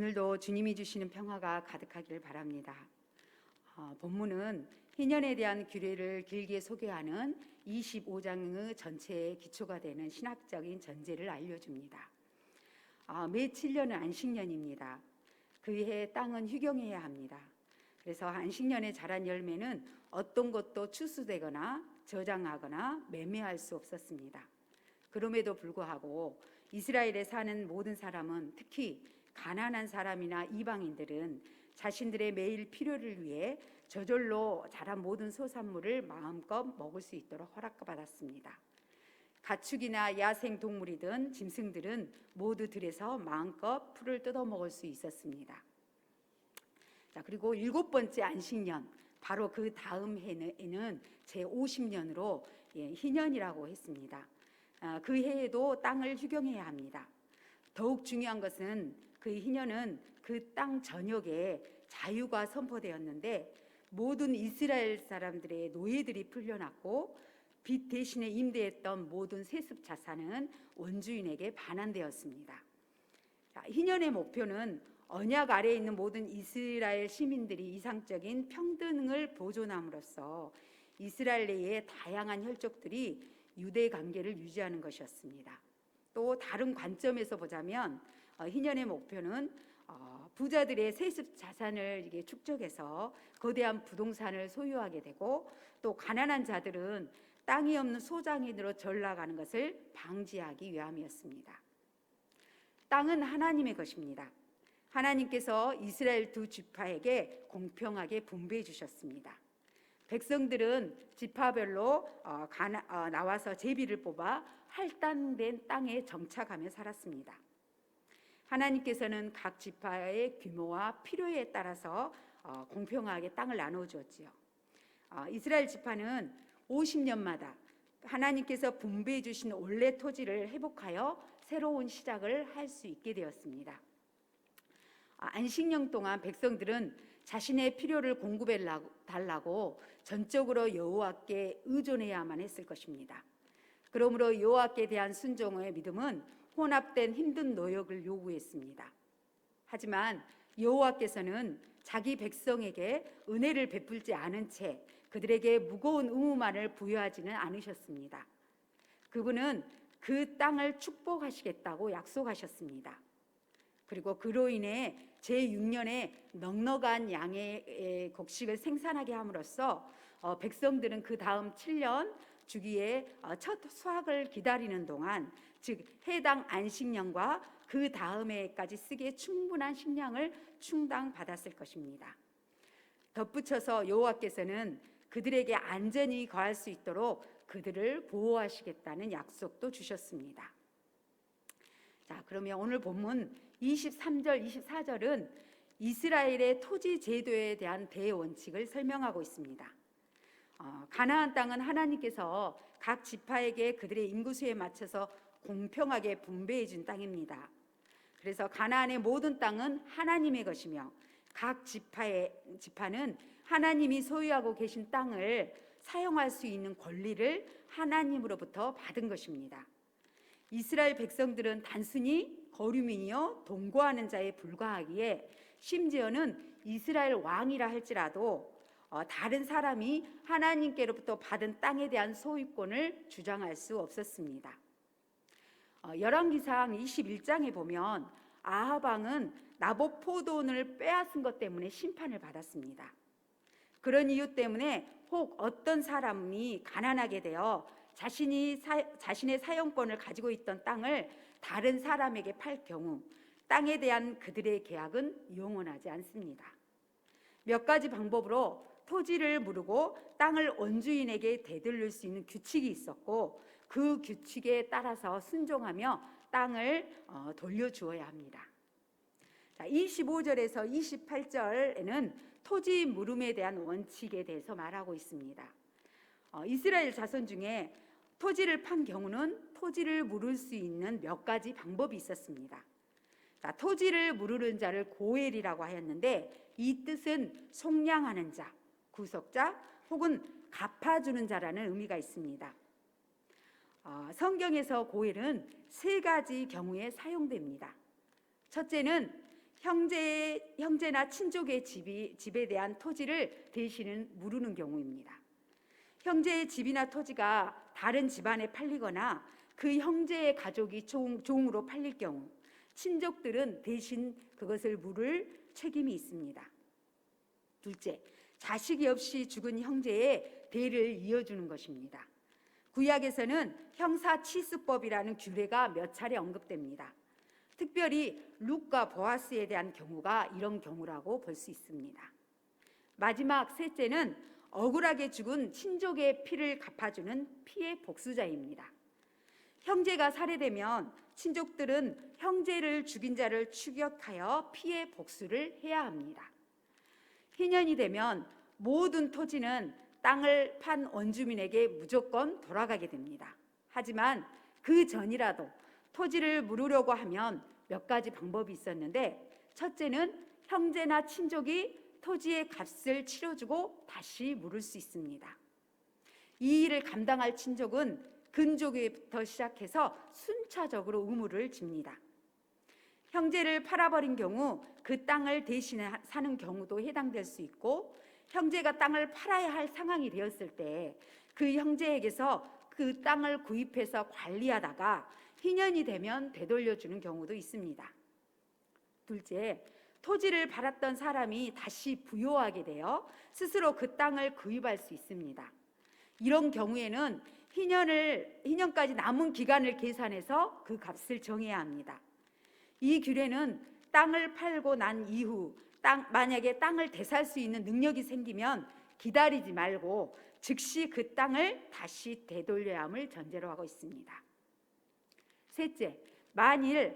오늘도 주님이 주시는 평화가 가득하기를 바랍니다. 본문은 희년에 대한 규례를 길게 소개하는 25장의 전체의 기초가 되는 신학적인 전제를 알려줍니다. 매 7년은 안식년입니다. 그 해 땅은 휴경해야 합니다. 그래서 안식년에 자란 열매는 어떤 것도 추수되거나 저장하거나 매매할 수 없었습니다. 그럼에도 불구하고 이스라엘에 사는 모든 사람은, 특히 가난한 사람이나 이방인들은 자신들의 매일 필요를 위해 저절로 자란 모든 소산물을 마음껏 먹을 수 있도록 허락받았습니다. 가축이나 야생 동물이든 짐승들은 모두 들에서 마음껏 풀을 뜯어 먹을 수 있었습니다. 그리고 7번째 안식년, 바로 그 다음 해에는 제50년으로 희년이라고 했습니다. 그 해에도 땅을 휴경해야 합니다. 더욱 중요한 것은 그 희년은 그 땅 전역에 자유가 선포되었는데, 모든 이스라엘 사람들의 노예들이 풀려났고 빚 대신에 임대했던 모든 세습 자산은 원주인에게 반환되었습니다. 희년의 목표는 언약 아래에 있는 모든 이스라엘 시민들이 이상적인 평등을 보존함으로써 이스라엘 내의 다양한 혈족들이 유대 관계를 유지하는 것이었습니다. 또 다른 관점에서 보자면 희년의 목표는 부자들의 세습 자산을 축적해서 거대한 부동산을 소유하게 되고, 또 가난한 자들은 땅이 없는 소장인으로 전락하는 것을 방지하기 위함이었습니다. 땅은 하나님의 것입니다. 하나님께서 이스라엘 두 지파에게 공평하게 분배해 주셨습니다. 백성들은 지파별로 나와서 제비를 뽑아 할당된 땅에 정착하며 살았습니다. 하나님께서는 각 지파의 규모와 필요에 따라서 공평하게 땅을 나누어 주었지요. 이스라엘 지파는 50년마다 하나님께서 분배해 주신 원래 토지를 회복하여 새로운 시작을 할 수 있게 되었습니다. 안식년 동안 백성들은 자신의 필요를 공급해 달라고 전적으로 여호와께 의존해야만 했을 것입니다. 그러므로 여호와께 대한 순종의 믿음은 혼합된 힘든 노역을 요구했습니다. 하지만 여호와께서는 자기 백성에게 은혜를 베풀지 않은 채 그들에게 무거운 의무만을 부여하지는 않으셨습니다. 그분은 그 땅을 축복하시겠다고 약속하셨습니다. 그리고 그로 인해 제6년에 넉넉한 양의 곡식을 생산하게 함으로써 백성들은 그 다음 7년 주기에 첫 수확을 기다리는 동안, 즉 해당 안식년과 그 다음 해까지 쓰기에 충분한 식량을 충당받았을 것입니다. 덧붙여서 여호와께서는 그들에게 안전히 거할 수 있도록 그들을 보호하시겠다는 약속도 주셨습니다. 그러면 오늘 본문 23절, 24절은 이스라엘의 토지 제도에 대한 대원칙을 설명하고 있습니다. 가나안 땅은 하나님께서 각 지파에게 그들의 인구수에 맞춰서 공평하게 분배해 준 땅입니다. 그래서 가나안의 모든 땅은 하나님의 것이며 각 지파는 하나님이 소유하고 계신 땅을 사용할 수 있는 권리를 하나님으로부터 받은 것입니다. 이스라엘 백성들은 단순히 거류민이요 동거하는 자에 불과하기에, 심지어는 이스라엘 왕이라 할지라도 다른 사람이 하나님께로부터 받은 땅에 대한 소유권을 주장할 수 없었습니다. 열왕기상 21장에 보면 아합 왕은 나봇 포도원을 빼앗은 것 때문에 심판을 받았습니다. 그런 이유 때문에 혹 어떤 사람이 가난하게 되어 자신의 사용권을 가지고 있던 땅을 다른 사람에게 팔 경우 땅에 대한 그들의 계약은 영원하지 않습니다. 몇 가지 방법으로 토지를 무르고 땅을 원주인에게 되돌릴 수 있는 규칙이 있었고, 그 규칙에 따라서 순종하며 땅을 돌려주어야 합니다. 25절에서 28절에는 토지 물음에 대한 원칙에 대해서 말하고 있습니다. 이스라엘 자손 중에 토지를 판 경우는 토지를 물을 수 있는 몇 가지 방법이 있었습니다. 토지를 무르는 자를 고엘이라고 하였는데, 이 뜻은 속량하는 자, 구속자 혹은 갚아주는 자라는 의미가 있습니다. 성경에서 고엘은 세 가지 경우에 사용됩니다. 첫째는 형제나 친족의 집에 대한 토지를 대신 무르는 경우입니다. 형제의 집이나 토지가 다른 집안에 팔리거나 그 형제의 가족이 종으로 팔릴 경우 친족들은 대신 그것을 물을 책임이 있습니다. 둘째, 자식이 없이 죽은 형제의 대를 이어주는 것입니다. 구약에서는 형사치수법이라는 규례가 몇 차례 언급됩니다. 특별히 룻과 보아스에 대한 경우가 이런 경우라고 볼 수 있습니다. 마지막 셋째는 억울하게 죽은 친족의 피를 갚아주는 피해 복수자입니다. 형제가 살해되면 친족들은 형제를 죽인 자를 추격하여 피해 복수를 해야 합니다. 희년이 되면 모든 토지는 땅을 판 원주민에게 무조건 돌아가게 됩니다. 하지만 그 전이라도 토지를 물으려고 하면 몇 가지 방법이 있었는데, 첫째는 형제나 친족이 토지의 값을 치러주고 다시 물을 수 있습니다. 이 일을 감당할 친족은 근족에부터 시작해서 순차적으로 의무를 집니다. 형제를 팔아버린 경우 그 땅을 대신해 사는 경우도 해당될 수 있고, 형제가 땅을 팔아야 할 상황이 되었을 때 그 형제에게서 그 땅을 구입해서 관리하다가 희년이 되면 되돌려주는 경우도 있습니다. 둘째, 토지를 팔았던 사람이 다시 부요하게 되어 스스로 그 땅을 구입할 수 있습니다. 이런 경우에는 희년까지 남은 기간을 계산해서 그 값을 정해야 합니다. 이 규례는 땅을 팔고 난 이후 만약에 땅을 되살 수 있는 능력이 생기면 기다리지 말고 즉시 그 땅을 다시 되돌려야 함을 전제로 하고 있습니다. 셋째, 만일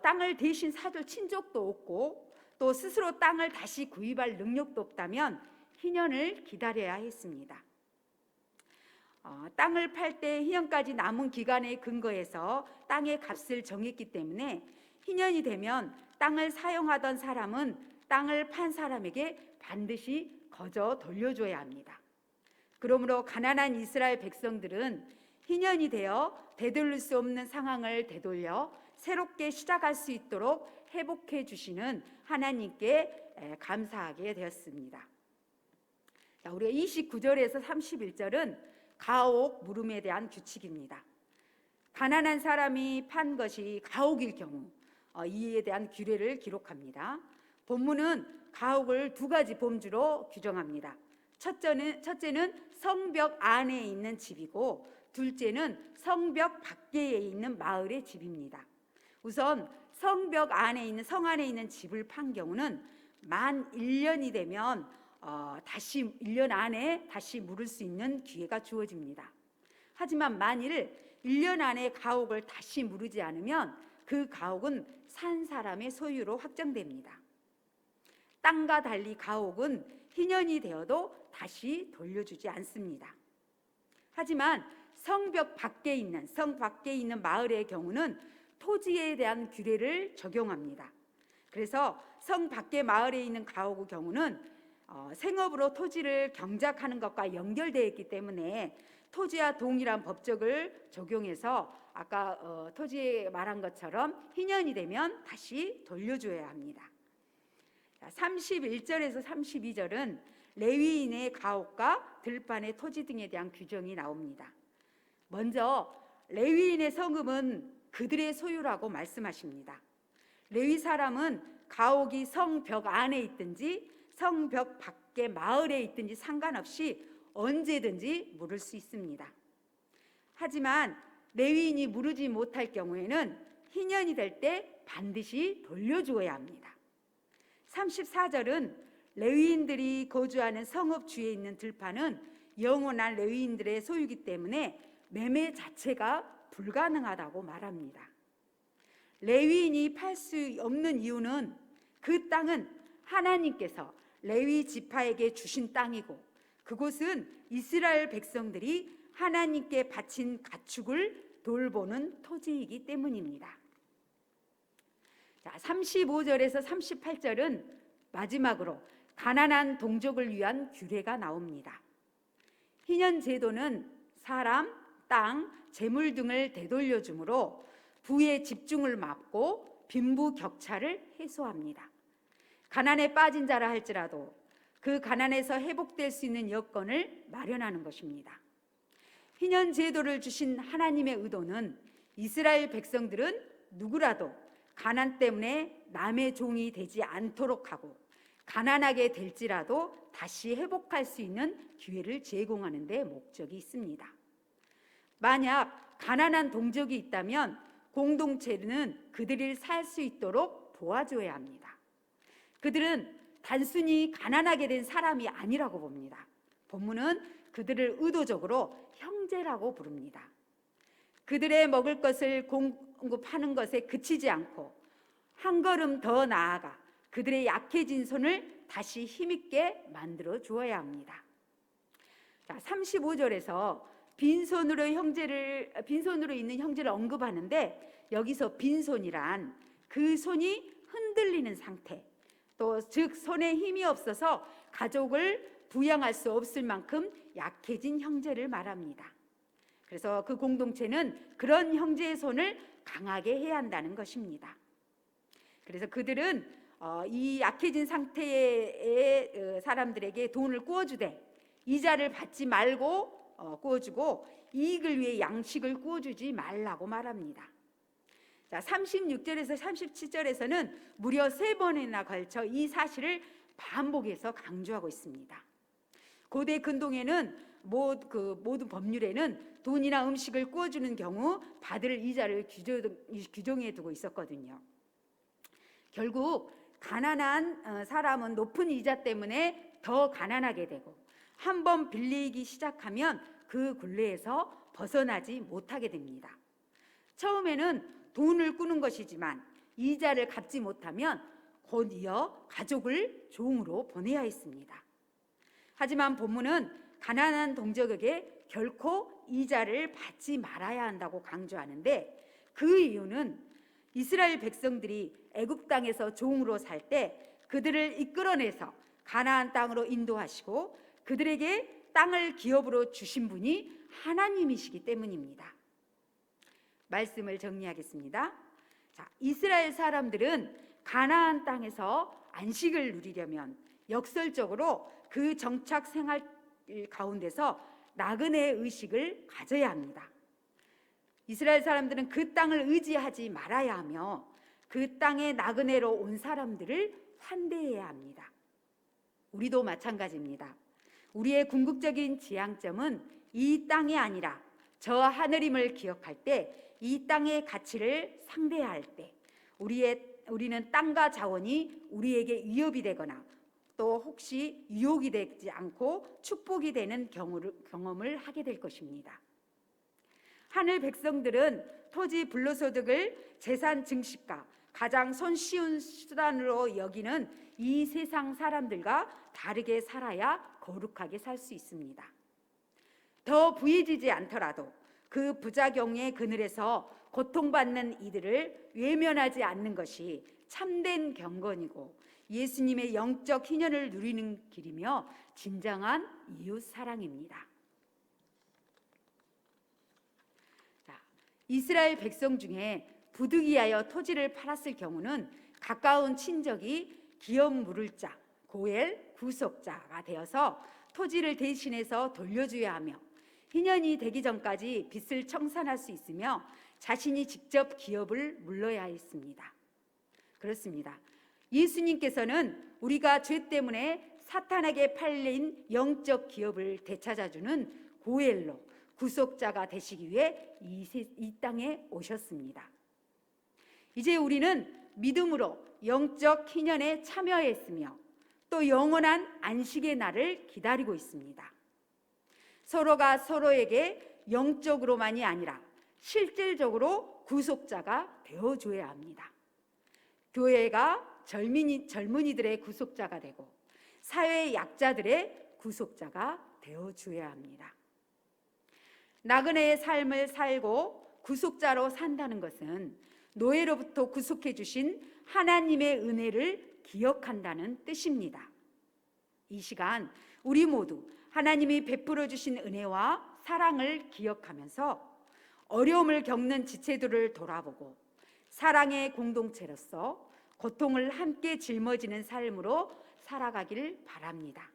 땅을 대신 사줄 친족도 없고 또 스스로 땅을 다시 구입할 능력도 없다면 희년을 기다려야 했습니다. 땅을 팔 때 희년까지 남은 기간에 근거해서 땅의 값을 정했기 때문에 희년이 되면 땅을 사용하던 사람은 땅을 판 사람에게 반드시 거저 돌려줘야 합니다. 그러므로 가난한 이스라엘 백성들은 희년이 되어 되돌릴 수 없는 상황을 되돌려 새롭게 시작할 수 있도록 회복해 주시는 하나님께 감사하게 되었습니다. 우리가 29절에서 31절은 가옥 물음에 대한 규칙입니다. 가난한 사람이 판 것이 가옥일 경우 이에 대한 규례를 기록합니다. 본문은 가옥을 두 가지 범주로 규정합니다. 첫째는 성벽 안에 있는 집이고, 둘째는 성벽 밖에 있는 마을의 집입니다. 우선 성벽 안에 있는 성 안에 있는 집을 판 경우는 만 1년이 되면 다시 1년 안에 다시 물을 수 있는 기회가 주어집니다. 하지만 만일 1년 안에 가옥을 다시 무르지 않으면 그 가옥은 산 사람의 소유로 확정됩니다. 땅과 달리 가옥은 희년이 되어도 다시 돌려주지 않습니다. 하지만 성 밖에 있는 마을의 경우는 토지에 대한 규례를 적용합니다. 그래서 성 밖의 마을에 있는 가옥의 경우는 생업으로 토지를 경작하는 것과 연결되어 있기 때문에 토지와 동일한 법적을 적용해서 아까 토지에 말한 것처럼 희년이 되면 다시 돌려줘야 합니다. 31절에서 32절은 레위인의 가옥과 들판의 토지 등에 대한 규정이 나옵니다. 먼저 레위인의 성읍은 그들의 소유라고 말씀하십니다. 레위 사람은 가옥이 성벽 안에 있든지 성벽 밖에 마을에 있든지 상관없이 언제든지 물을 수 있습니다. 하지만 레위인이 무르지 못할 경우에는 희년이 될 때 반드시 돌려주어야 합니다. 34절은 레위인들이 거주하는 성읍 주위에 있는 들판은 영원한 레위인들의 소유이기 때문에 매매 자체가 불가능하다고 말합니다. 레위인이 팔 수 없는 이유는 그 땅은 하나님께서 레위 지파에게 주신 땅이고, 그곳은 이스라엘 백성들이 하나님께 바친 가축을 돌보는 토지이기 때문입니다. 35절에서 38절은 마지막으로 가난한 동족을 위한 규례가 나옵니다. 희년 제도는 사람, 땅, 재물 등을 되돌려 주므로 부의 집중을 막고 빈부격차를 해소합니다. 가난에 빠진 자라 할지라도 그 가난에서 회복될 수 있는 여건을 마련하는 것입니다. 희년 제도를 주신 하나님의 의도는 이스라엘 백성들은 누구라도 가난 때문에 남의 종이 되지 않도록 하고 가난하게 될지라도 다시 회복할 수 있는 기회를 제공하는 데 목적이 있습니다. 만약 가난한 동족이 있다면 공동체는 그들이 살 수 있도록 도와줘야 합니다. 그들은 단순히 가난하게 된 사람이 아니라고 봅니다. 본문은 그들을 의도적으로 형제라고 부릅니다. 그들의 먹을 것을 공급하는 것에 그치지 않고 한 걸음 더 나아가 그들의 약해진 손을 다시 힘있게 만들어 주어야 합니다. 자, 35절에서 빈손으로 있는 형제를 언급하는데, 여기서 빈손이란 그 손이 흔들리는 상태, 또 즉 손에 힘이 없어서 가족을 부양할 수 없을 만큼 약해진 형제를 말합니다. 그래서 그 공동체는 그런 형제의 손을 강하게 해야 한다는 것입니다. 그래서 그들은 이 약해진 상태의 사람들에게 돈을 구워주되 이자를 받지 말고 구워주고 이익을 위해 양식을 구워주지 말라고 말합니다. 자, 36절에서 37절에서는 무려 3번이나 걸쳐 이 사실을 반복해서 강조하고 있습니다. 고대 근동에는 모든 법률에는 돈이나 음식을 구워주는 경우 받을 이자를 규정해 두고 있었거든요. 결국 가난한 사람은 높은 이자 때문에 더 가난하게 되고 한번 빌리기 시작하면 그 굴레에서 벗어나지 못하게 됩니다. 처음에는 돈을 꾸는 것이지만 이자를 갚지 못하면 곧이어 가족을 종으로 보내야 했습니다. 하지만 본문은 가난한 동족에게 결코 이자를 받지 말아야 한다고 강조하는데, 그 이유는 이스라엘 백성들이 애굽 땅에서 종으로 살 때 그들을 이끌어내서 가나안 땅으로 인도하시고 그들에게 땅을 기업으로 주신 분이 하나님이시기 때문입니다. 말씀을 정리하겠습니다. 자, 이스라엘 사람들은 가나안 땅에서 안식을 누리려면 역설적으로 그 정착 생활 가운데서 나그네 의식을 가져야 합니다. 이스라엘 사람들은 그 땅을 의지하지 말아야 하며 그 땅에 나그네로 온 사람들을 환대해야 합니다. 우리도 마찬가지입니다. 우리의 궁극적인 지향점은 이 땅이 아니라 저 하늘임을 기억할 때, 이 땅의 가치를 상대할 때 우리는 땅과 자원이 우리에게 위협이 되거나 또 혹시 유혹이 되지 않고 축복이 되는 경험을 하게 될 것입니다. 하늘 백성들은 토지 불로소득을 재산 증식과 가장 손쉬운 수단으로 여기는 이 세상 사람들과 다르게 살아야 거룩하게 살 수 있습니다. 더 부유해지지 않더라도 그 부작용의 그늘에서 고통받는 이들을 외면하지 않는 것이 참된 경건이고 예수님의 영적 희년을 누리는 길이며 진정한 이웃 사랑입니다. 자, 이스라엘 백성 중에 부득이하여 토지를 팔았을 경우는 가까운 친족이 기업 물을 자, 고엘, 구속자가 되어서 토지를 대신해서 돌려줘야 하며 희년이 되기 전까지 빚을 청산할 수 있으며 자신이 직접 기업을 물러야 했습니다. 그렇습니다. 예수님께서는 우리가 죄 때문에 사탄에게 팔린 영적 기업을 되찾아주는 고엘로 구속자가 되시기 위해 이 땅에 오셨습니다. 이제 우리는 믿음으로 영적 희년에 참여했으며 또 영원한 안식의 날을 기다리고 있습니다. 서로가 서로에게 영적으로만이 아니라 실질적으로 구속자가 되어줘야 합니다. 교회가 젊은이들의 구속자가 되고 사회의 약자들의 구속자가 되어줘야 합니다. 나그네의 삶을 살고 구속자로 산다는 것은 노예로부터 구속해 주신 하나님의 은혜를 기억한다는 뜻입니다. 이 시간 우리 모두 하나님이 베풀어 주신 은혜와 사랑을 기억하면서 어려움을 겪는 지체들을 돌아보고 사랑의 공동체로서 고통을 함께 짊어지는 삶으로 살아가길 바랍니다.